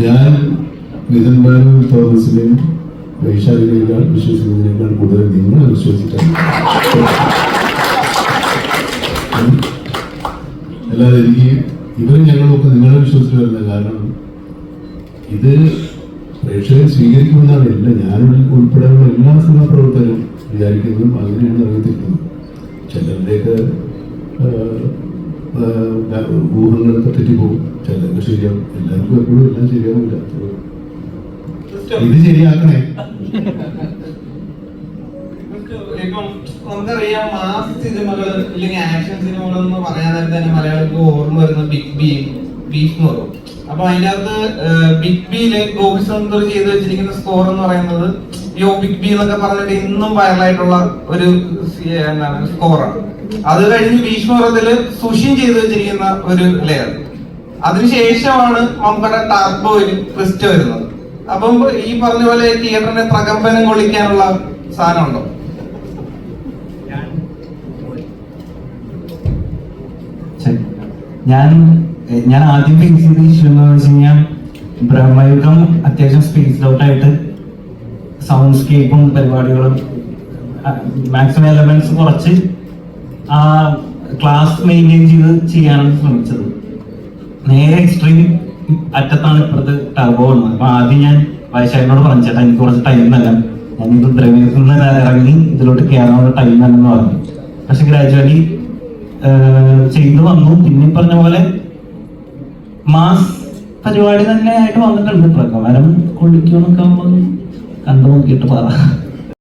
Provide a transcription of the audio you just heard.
ഞാൻ നിതിൻ ബാനു തോമസിനെയും വൈശാലിനേക്കാൾ വിശ്വസിക്കുന്നതിനേക്കാൾ കൂടുതൽ നിങ്ങളെ വിശ്വസിക്കാൻ. അല്ലാതെ എനിക്ക് ഇവരും ഞങ്ങളൊക്കെ നിങ്ങളെ വിശ്വസിച്ച് വരുന്ന കാരണം ഇത് പ്രേക്ഷകർ സ്വീകരിക്കുമെന്നാണ് ഞാൻ ഉൾപ്പെടെയുള്ള എല്ലാ സിനിമാ പ്രവർത്തകരും വിചാരിക്കുന്നതും അങ്ങനെയാണ് അറിയത്തിരിക്കുന്നത്. ചിലരുടെയൊക്കെ ഊഹങ്ങളൊക്കെ തെറ്റിപ്പോകും, ചിലർക്ക് ശരിയാവും. എല്ലാവർക്കും എപ്പോഴും എല്ലാം ശരിയാവില്ല. ഇത് ശരിയാക്കണേ. ഇപ്പം നമുക്കറിയാം മാസ് സിനിമകൾ അല്ലെങ്കിൽ ആക്ഷൻ സിനിമകൾ എന്ന് പറയാൻ നേരത്തെ തന്നെ മലയാളികൾക്ക് ഓർമ്മ വരുന്ന ബിഗ് ബിയും ഭീഷ്മറും. അപ്പൊ അതിനകത്ത് ബിഗ് ബിയില് ഗോപി സുന്ദർ ചെയ്ത് വെച്ചിരിക്കുന്ന സ്കോർ എന്ന് പറയുന്നത് യോ ബിഗ് ബി എന്നൊക്കെ പറഞ്ഞിട്ട് ഇന്നും വൈറലായിട്ടുള്ള ഒരു സ്കോറാണ്. അത് കഴിഞ്ഞ് ഭീഷ്മറത്തില് സുഷിൻ ചെയ്ത് വെച്ചിരിക്കുന്ന ഒരു ലെയർ. അതിനുശേഷമാണ് നമ്മുടെ ടാർബോയിൽ ട്വിസ്റ്റ് വരുന്നത്. അപ്പം ഈ പറഞ്ഞ പോലെ തിയേറ്ററിനെ പ്രകമ്പനം കൊള്ളിക്കാനുള്ള സാധനം ഉണ്ടോ? ഞാൻ ആദ്യം ഫേസ് ചെയ്ത ഇഷ്യൂ എന്ന് വെച്ച് കഴിഞ്ഞാൽ ബ്രഹ്മയുഗം അത്യാവശ്യം സ്പേസ്ഡ് ഔട്ട് ആയിട്ട് സൗണ്ട് സ്കേപ്പും പരിപാടികളും മാക്സിമം എലമെന്റ്സ് കുറച്ച് ആ ക്ലാസ് മെയിൻറ്റെയിൻ ചെയ്ത് ചെയ്യാനാണ് ശ്രമിച്ചത്. നേരെ എക്സ്ട്രീം അറ്റത്താണ് ഇപ്പുറത്ത് ടർബോ വന്നത്. അപ്പൊ ആദ്യം ഞാൻ വൈശാഖിനോട് പറഞ്ഞു, ചേട്ടാ എനിക്ക് കുറച്ച് ടൈം തന്നെ, ഞാനിത് ദ്രവ്യത്തിൽ നിന്ന് ഇറങ്ങി ഇതിലോട്ട് കയറാനുള്ള ടൈം തന്നെ എന്ന് പറഞ്ഞു. പക്ഷെ ഗ്രാജുവലി ചെയ്തു വന്നു. പിന്നെ പറഞ്ഞ പോലെ മാസ് പരിപാടി തന്നെ ആയിട്ട് വന്നിട്ടുണ്ട്. പ്രകമനം കൊള്ളിക്കുമെന്നൊക്കെ ആകുമ്പോൾ കണ്ടു നോക്കിയിട്ട് പറ.